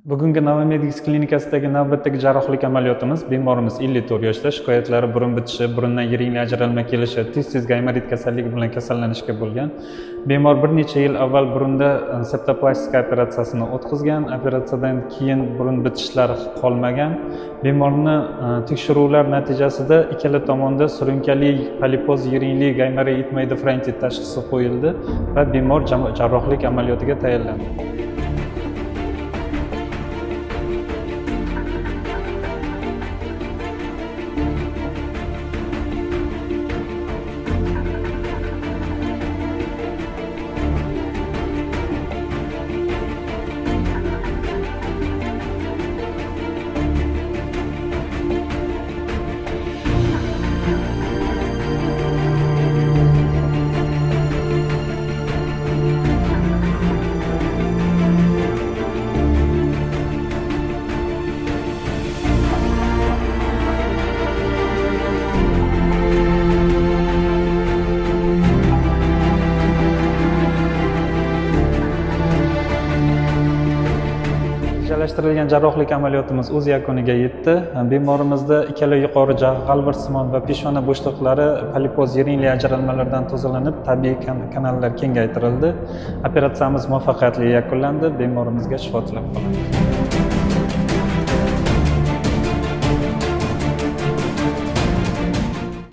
Bugungi Novomedix klinikasidagi navbatdagi jarrohlik amaliyotimiz bemorimiz 54 yoshda, shikoyatlari burun bitishi, burundan yiringli ajralma kelishi, tez gamorit kasalligi bilan kasallanishga bo'lgan. Bemor bir necha yil avval burunda septoplastika operatsiyasini o'tkazgan. Operatsiyadan keyin burun bitishlari qolmagan. Bemorni tekshiruvlar natijasida ikkala tomonda surunkali polipoz yiringli gamorit frontit tashxisi qo'yildi va bemor jarrohlik amaliyotiga tayinlandi. Rejalashtirilgan jarrohlik amaliyotimiz o'z yakuniga yetdi. Bemorimizda ikkala yuqori g'alvirsimon va peshona bo'shliqlari polipoz yiringli ajralmalardan tozalanib, tabiiy kanallar kengaytirildi. Operatsiyamiz muvaffaqiyatli yakunlandi. Bemorimizga shifo tilab qolaman.